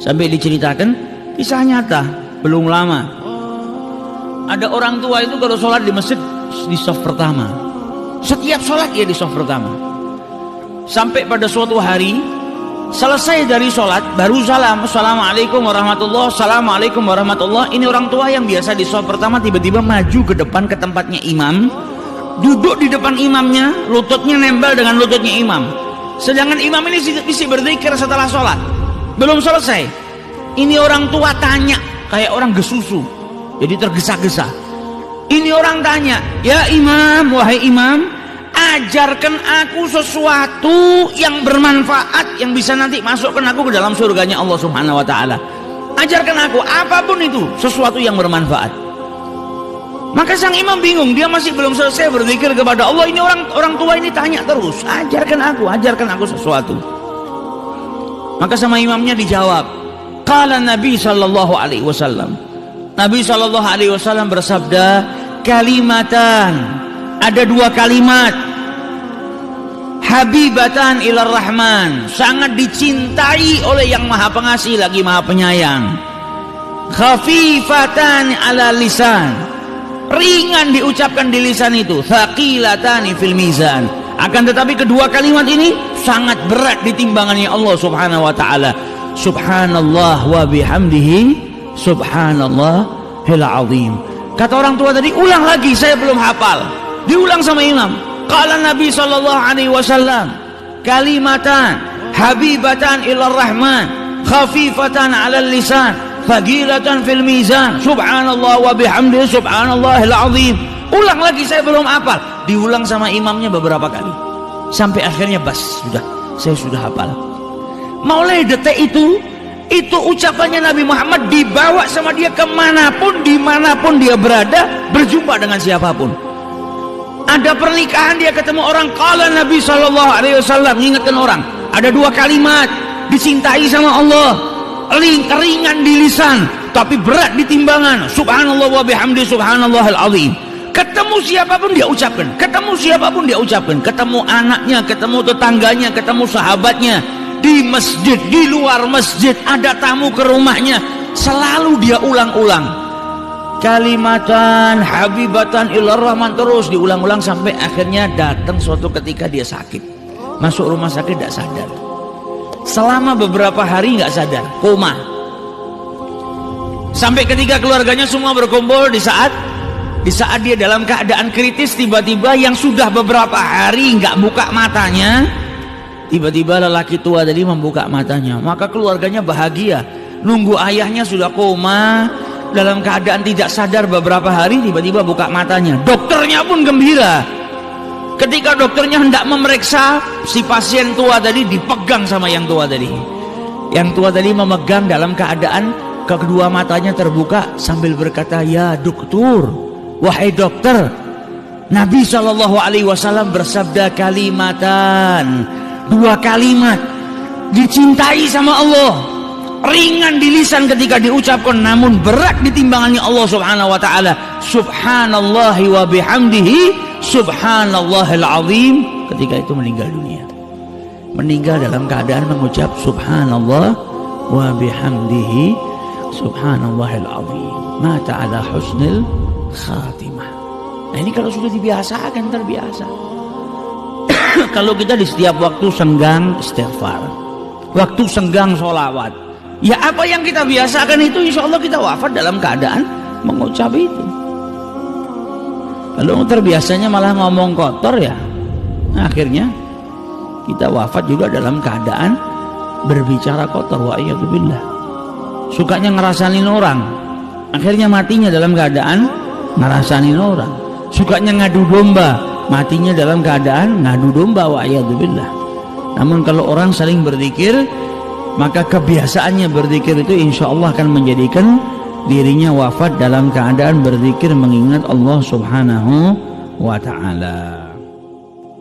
Sampai diceritakan kisah nyata, belum lama ada orang tua itu kalau sholat di masjid di shaf pertama, setiap sholat dia di shaf pertama. Sampai pada suatu hari selesai dari sholat baru salam, assalamualaikum warahmatullah, assalamualaikum warahmatullah. Ini orang tua yang biasa di shaf pertama tiba-tiba maju ke depan ke tempatnya imam, duduk di depan imamnya, lututnya nempel dengan lututnya imam. Sedangkan imam ini bisa berzikir setelah sholat, belum selesai. Ini orang tua tanya kayak orang gesusu, jadi tergesa-gesa. Ini orang tanya, ya imam, wahai imam, ajarkan aku sesuatu yang bermanfaat yang bisa nanti masukkan aku ke dalam surganya Allah Subhanahu wa ta'ala. Ajarkan aku apapun itu, sesuatu yang bermanfaat. Maka sang imam bingung, dia masih belum selesai berzikir kepada Allah. Ini orang tua ini tanya terus, ajarkan aku sesuatu. Maka sama imamnya dijawab, qala Nabi sallallahu alaihi wasallam. Nabi sallallahu alaihi wasallam bersabda, kalimatan, ada dua kalimat, habibatan ilar rahman, sangat dicintai oleh yang maha pengasih lagi maha penyayang. Khafifatan ala lisan, ringan diucapkan di lisan itu. Thaqilatani fil mizan, akan tetapi kedua kalimat ini sangat berat di timbangannya Allah Subhanahu wa ta'ala. Subhanallah wa bihamdihi, subhanallahil azim. Kata orang tua tadi, ulang lagi, saya belum hafal. Diulang sama imam. Qala Nabi sallallahu alaihi wasallam, kalimatan habibatan ilar rahman, khafifatan 'alal lisan, fadilatan fil mizan, subhanallah wa bihamdihi, subhanallahil azim. Ulang lagi, saya belum hafal. Diulang sama imamnya beberapa kali sampai akhirnya bas, sudah, saya sudah hafal. Mulai detik itu ucapannya Nabi Muhammad dibawa sama dia kemanapun, dimanapun dia berada, berjumpa dengan siapapun. Ada pernikahan dia ketemu orang, qala Nabi sallallahu alaihi wasallam, ingatkan orang, ada dua kalimat dicintai sama Allah, ringan di lisan tapi berat di timbangan. Subhanallah wa bihamdi, subhanallahil azim. Ketemu siapapun dia ucapkan, ketemu siapapun dia ucapkan, ketemu anaknya, ketemu tetangganya, ketemu sahabatnya, di masjid, di luar masjid, ada tamu ke rumahnya, selalu dia ulang-ulang kalimatan habibatan ilar rahman, terus diulang-ulang sampai akhirnya datang suatu ketika dia sakit, masuk rumah sakit tidak sadar, selama beberapa hari nggak sadar, koma. Sampai ketika keluarganya semua berkumpul, di saat dia dalam keadaan kritis, tiba-tiba yang sudah beberapa hari nggak buka matanya, tiba-tiba lelaki tua tadi membuka matanya. Maka keluarganya bahagia, nunggu ayahnya sudah koma dalam keadaan tidak sadar beberapa hari, tiba-tiba buka matanya. Dokternya pun gembira. Ketika dokternya hendak memeriksa, si pasien tua tadi dipegang sama yang tua tadi. Yang tua tadi memegang dalam keadaan kedua matanya terbuka sambil berkata, ya dokter, wahai dokter, Nabi sallallahu alaihi wasallam bersabda kalimatan, dua kalimat dicintai sama Allah, ringan di lisan ketika diucapkan namun berat di timbangannya Allah Subhanahu wa ta'ala. Subhanallahi wa bihamdihi, subhanallahil azim. Ketika itu meninggal dunia, meninggal dalam keadaan mengucap subhanallah wa bihamdihi, subhanallahil azim. Mata ala husnil khatimah. Nah ini kalau sudah dibiasakan, terbiasa. Kalau kita di setiap waktu senggang istighfar, waktu senggang sholawat, ya apa yang kita biasakan itu, insya Allah kita wafat dalam keadaan mengucap itu. Kalau terbiasanya malah ngomong kotor, ya akhirnya kita wafat juga dalam keadaan berbicara kotor. Wa'iyadzubillah. Sukanya ngerasanin orang, akhirnya matinya dalam keadaan ngerasanin orang. Sukanya ngadu domba, matinya dalam keadaan ngadu domba. Wa'iyadzubillah. Namun kalau orang saling berzikir, maka kebiasaannya berzikir itu insya Allah akan menjadikan dirinya wafat dalam keadaan berzikir mengingat Allah Subhanahu wa ta'ala.